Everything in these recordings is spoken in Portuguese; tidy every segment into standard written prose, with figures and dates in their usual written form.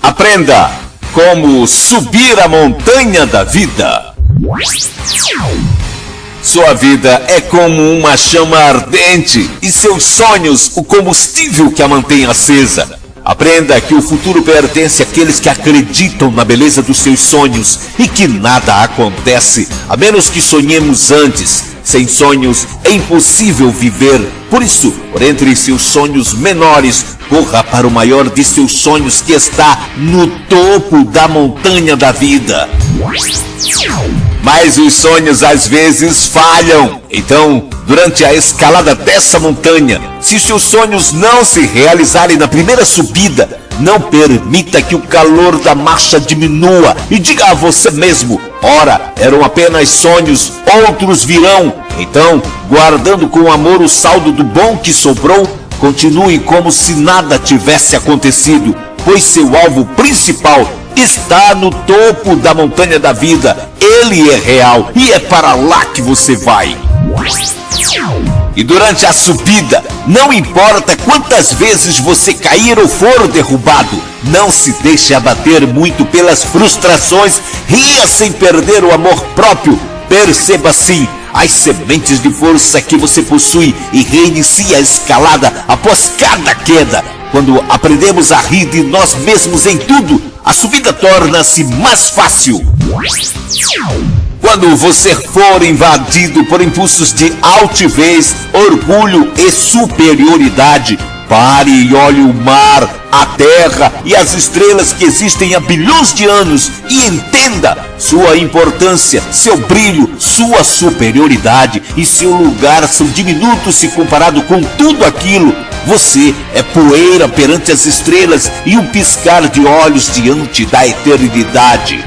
Aprenda como subir a montanha da vida. Sua vida é como uma chama ardente e seus sonhos o combustível que a mantém acesa. Aprenda que o futuro pertence àqueles que acreditam na beleza dos seus sonhos e que nada acontece a menos que sonhemos antes. Sem sonhos é impossível viver. Por isso, por entre seus sonhos menores, corra para o maior de seus sonhos que está no topo da montanha da vida. Mas os sonhos às vezes falham. Então, durante a escalada dessa montanha, se os seus sonhos não se realizarem na primeira subida, não permita que o calor da marcha diminua e diga a você mesmo: ora, eram apenas sonhos, outros virão. Então, guardando com amor o saldo do bom que sobrou, continue como se nada tivesse acontecido, pois seu alvo principal está no topo da montanha da vida. Ele é real e é para lá que você vai. E durante a subida, não importa quantas vezes você cair ou for derrubado, não se deixe abater muito pelas frustrações, ria sem perder o amor próprio. Perceba sim as sementes de força que você possui e reinicie a escalada após cada queda. Quando aprendemos a rir de nós mesmos em tudo, a subida torna-se mais fácil. Quando você for invadido por impulsos de altivez, orgulho e superioridade, pare e olhe o mar, a terra e as estrelas que existem há bilhões de anos e entenda sua importância, seu brilho, sua superioridade e seu lugar são diminutos se comparado com tudo aquilo. Você é poeira perante as estrelas e um piscar de olhos diante da eternidade.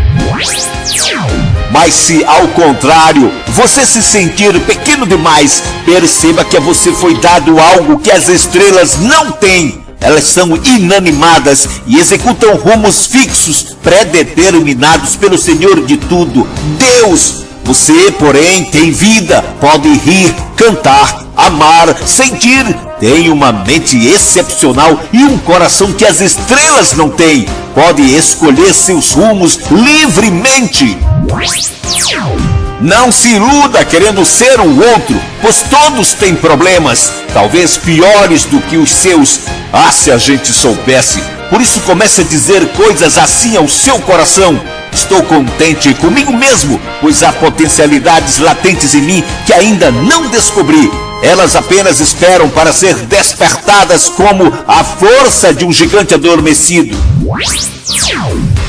Mas se, ao contrário, você se sentir pequeno demais, perceba que a você foi dado algo que as estrelas não têm. Elas são inanimadas e executam rumos fixos, predeterminados pelo Senhor de tudo, Deus. Você, porém, tem vida, pode rir, cantar, amar, sentir. Tem uma mente excepcional e um coração que as estrelas não têm. Pode escolher seus rumos livremente. Não se iluda querendo ser um outro, pois todos têm problemas, talvez piores do que os seus. Ah, se a gente soubesse. Por isso comece a dizer coisas assim ao seu coração. Estou contente comigo mesmo, pois há potencialidades latentes em mim que ainda não descobri. Elas apenas esperam para ser despertadas como a força de um gigante adormecido.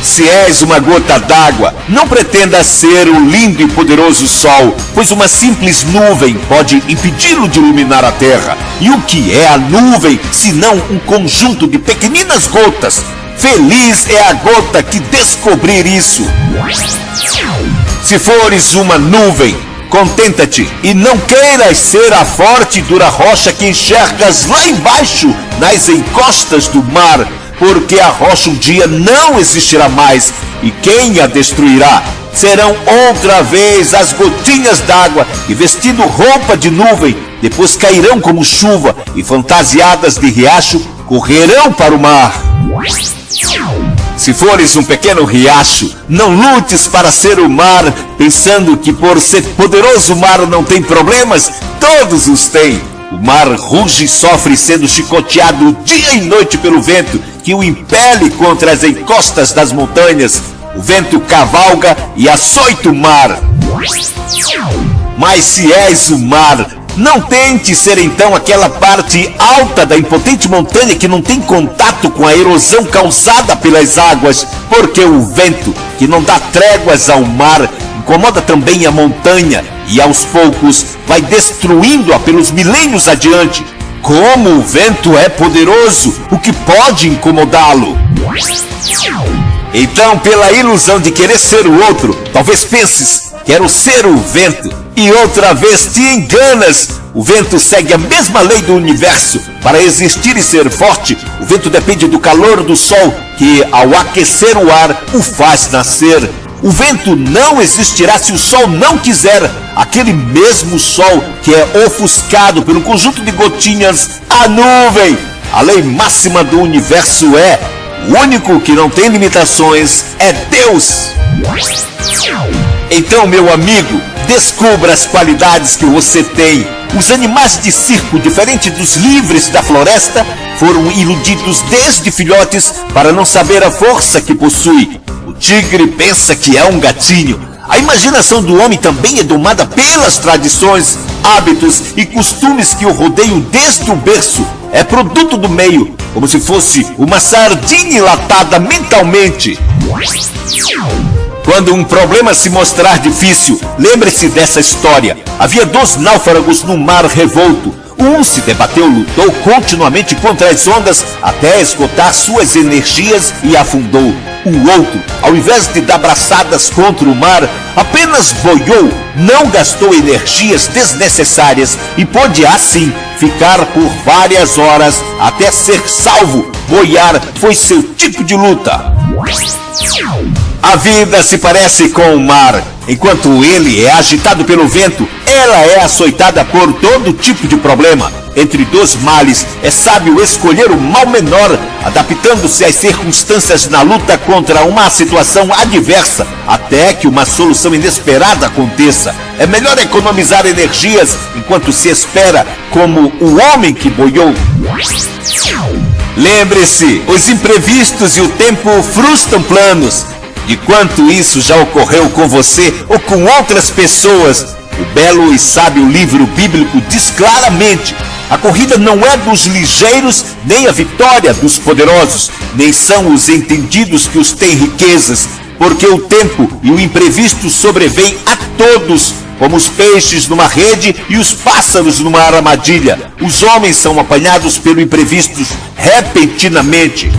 Se és uma gota d'água, não pretenda ser o lindo e poderoso sol, pois uma simples nuvem pode impedi-lo de iluminar a terra. E o que é a nuvem, senão um conjunto de pequeninas gotas? Feliz é a gota que descobrir isso. Se fores uma nuvem, contenta-te e não queiras ser a forte e dura rocha que enxergas lá embaixo, nas encostas do mar, porque a rocha um dia não existirá mais, e quem a destruirá? Serão outra vez as gotinhas d'água que, vestindo roupa de nuvem, depois cairão como chuva e, fantasiadas de riacho, correrão para o mar. Se fores um pequeno riacho, não lutes para ser o mar, pensando que por ser poderoso o mar não tem problemas. Todos os tem. O mar ruge e sofre sendo chicoteado dia e noite pelo vento, que o impele contra as encostas das montanhas. O vento cavalga e açoita o mar. Mas se és o mar, não tente ser então aquela parte alta da impotente montanha que não tem contato com a erosão causada pelas águas, porque o vento, que não dá tréguas ao mar, incomoda também a montanha e aos poucos vai destruindo-a pelos milênios adiante. Como o vento é poderoso, o que pode incomodá-lo? Então, pela ilusão de querer ser o outro, talvez penses: quero ser o vento, e outra vez te enganas. O vento segue a mesma lei do universo. Para existir e ser forte, o vento depende do calor do sol, que ao aquecer o ar, o faz nascer. O vento não existirá se o sol não quiser. Aquele mesmo sol que é ofuscado pelo conjunto de gotinhas, a nuvem. A lei máxima do universo é: o único que não tem limitações é Deus. Então, meu amigo, descubra as qualidades que você tem. Os animais de circo, diferente dos livres da floresta, foram iludidos desde filhotes para não saber a força que possui. O tigre pensa que é um gatinho. A imaginação do homem também é domada pelas tradições, hábitos e costumes que o rodeiam desde o berço. É produto do meio, como se fosse uma sardinha enlatada mentalmente. Quando um problema se mostrar difícil, lembre-se dessa história. Havia 2 náufragos no mar revolto. Um se debateu, lutou continuamente contra as ondas até esgotar suas energias e afundou. O outro, ao invés de dar braçadas contra o mar, apenas boiou, não gastou energias desnecessárias e pôde assim ficar por várias horas até ser salvo. Boiar foi seu tipo de luta. A vida se parece com o mar. Enquanto ele é agitado pelo vento, ela é açoitada por todo tipo de problema. Entre 2 males, é sábio escolher o mal menor, adaptando-se às circunstâncias na luta contra uma situação adversa, até que uma solução inesperada aconteça. É melhor economizar energias enquanto se espera, como o homem que boiou. Lembre-se, os imprevistos e o tempo frustram planos. De quanto isso já ocorreu com você ou com outras pessoas, o belo e sábio livro bíblico diz claramente: a corrida não é dos ligeiros, nem a vitória dos poderosos, nem são os entendidos que os têm riquezas, porque o tempo e o imprevisto sobrevêm a todos, como os peixes numa rede e os pássaros numa armadilha. Os homens são apanhados pelo imprevisto repentinamente.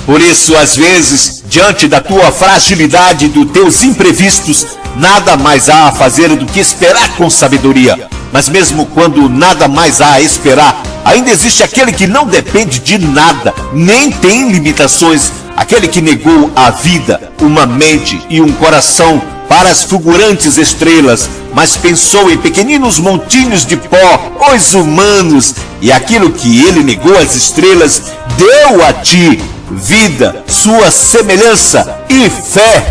Por isso, às vezes, diante da tua fragilidade e dos teus imprevistos, nada mais há a fazer do que esperar com sabedoria. Mas mesmo quando nada mais há a esperar, ainda existe aquele que não depende de nada, nem tem limitações, aquele que negou a vida, uma mente e um coração para as fulgurantes estrelas, mas pensou em pequeninos montinhos de pó, os humanos, e aquilo que ele negou às estrelas, deu a ti vida, sua semelhança e fé.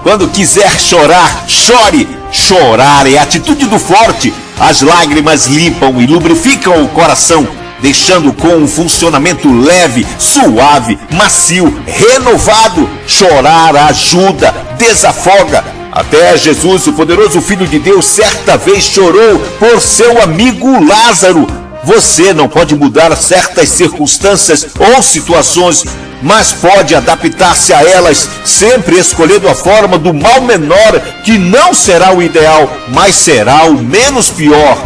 Quando quiser chorar, chore. Chorar é a atitude do forte. As lágrimas limpam e lubrificam o coração, deixando com um funcionamento leve, suave, macio, renovado. Chorar ajuda, desafoga. Até Jesus, o poderoso Filho de Deus, certa vez chorou por seu amigo Lázaro. Você não pode mudar certas circunstâncias ou situações, mas pode adaptar-se a elas, sempre escolhendo a forma do mal menor, que não será o ideal, mas será o menos pior.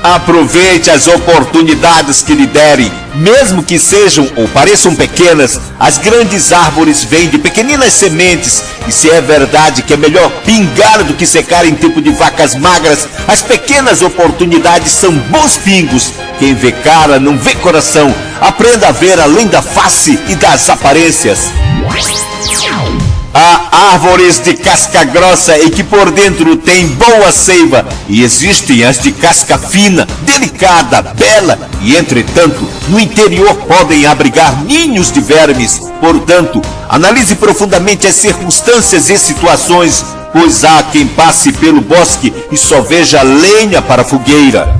Aproveite as oportunidades que lhe derem, mesmo que sejam ou pareçam pequenas. As grandes árvores vêm de pequeninas sementes, e se é verdade que é melhor pingar do que secar em tempo de vacas magras, as pequenas oportunidades são bons pingos. Quem vê cara não vê coração. Aprenda a ver além da face e das aparências. Há árvores de casca grossa e que por dentro tem boa seiva, e existem as de casca fina, delicada, bela, e entretanto, no interior podem abrigar ninhos de vermes. Portanto, analise profundamente as circunstâncias e situações, pois há quem passe pelo bosque e só veja lenha para a fogueira.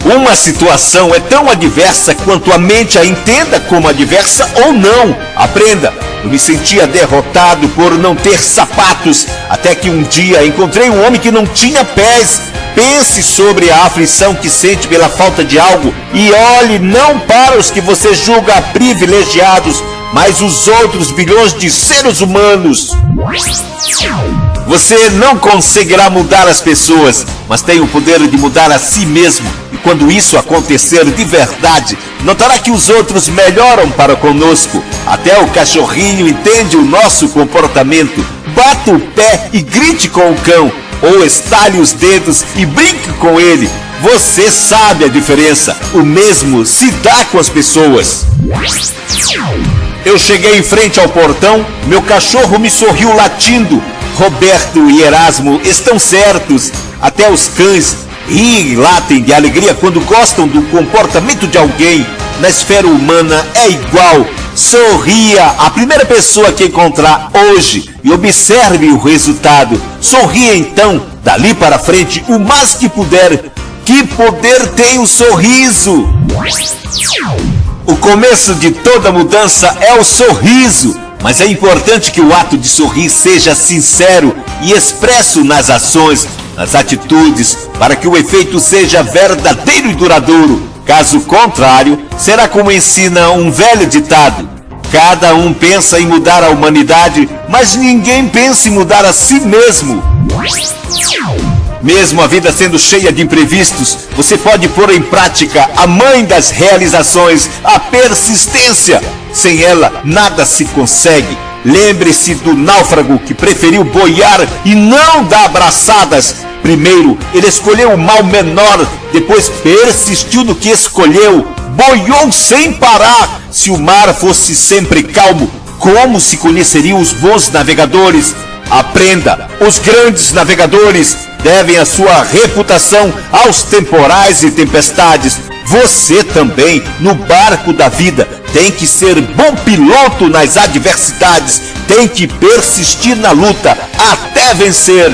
Uma situação é tão adversa quanto a mente a entenda como adversa ou não. Aprenda. Eu me sentia derrotado por não ter sapatos, até que um dia encontrei um homem que não tinha pés. Pense sobre a aflição que sente pela falta de algo e olhe não para os que você julga privilegiados, mas os outros bilhões de seres humanos. Você não conseguirá mudar as pessoas, mas tem o poder de mudar a si mesmo. E quando isso acontecer de verdade, notará que os outros melhoram para conosco. Até o cachorrinho entende o nosso comportamento. Bata o pé e grite com o cão, ou estale os dedos e brinque com ele. Você sabe a diferença. O mesmo se dá com as pessoas. Eu cheguei em frente ao portão, meu cachorro me sorriu latindo. Roberto e Erasmo estão certos. Até os cães Riem e latem de alegria quando gostam do comportamento de alguém. Na esfera humana é igual. Sorria a primeira pessoa que encontrar hoje e observe o resultado. Sorria então, dali para frente, o mais que puder. Que poder tem o sorriso? O começo de toda mudança é o sorriso. Mas é importante que o ato de sorrir seja sincero e expresso nas ações, nas atitudes, para que o efeito seja verdadeiro e duradouro. Caso contrário, será como ensina um velho ditado: cada um pensa em mudar a humanidade, mas ninguém pensa em mudar a si mesmo. Mesmo a vida sendo cheia de imprevistos, você pode pôr em prática a mãe das realizações, a persistência. Sem ela, nada se consegue. Lembre-se do náufrago que preferiu boiar e não dar abraçadas. Primeiro, ele escolheu o mal menor, depois persistiu no que escolheu. Boiou sem parar. Se o mar fosse sempre calmo, como se conheceriam os bons navegadores? Aprenda, os grandes navegadores devem a sua reputação aos temporais e tempestades. Você também, no barco da vida, tem que ser bom piloto nas adversidades, tem que persistir na luta até vencer.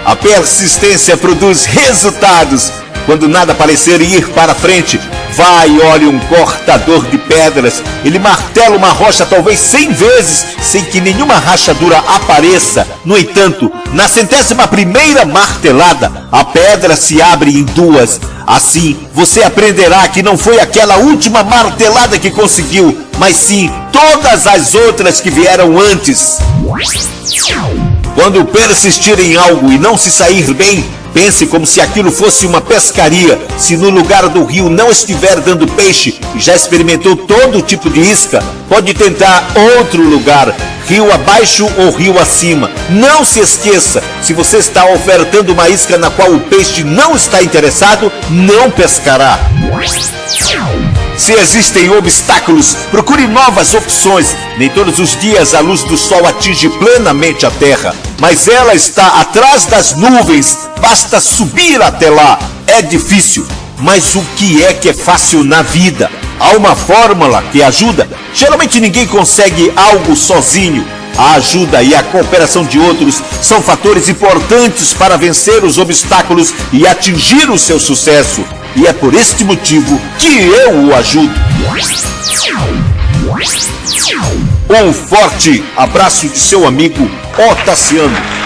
A persistência produz resultados. Quando nada parecer ir para frente, vai e olhe um cortador de pedras. Ele martela uma rocha talvez 100 vezes, sem que nenhuma rachadura apareça. No entanto, na 100ª martelada, a pedra se abre em duas. Assim, você aprenderá que não foi aquela última martelada que conseguiu, mas sim todas as outras que vieram antes. Quando persistir em algo e não se sair bem, pense como se aquilo fosse uma pescaria. Se no lugar do rio não estiver dando peixe e já experimentou todo tipo de isca, pode tentar outro lugar, rio abaixo ou rio acima. Não se esqueça, se você está ofertando uma isca na qual o peixe não está interessado, não pescará. Se existem obstáculos, procure novas opções. Nem todos os dias a luz do sol atinge plenamente a terra, mas ela está atrás das nuvens. Basta subir até lá. É difícil, mas o que é fácil na vida? Há uma fórmula que ajuda. Geralmente ninguém consegue algo sozinho. A ajuda e a cooperação de outros são fatores importantes para vencer os obstáculos e atingir o seu sucesso. E é por este motivo que eu o ajudo. Um forte abraço de seu amigo Otaciano.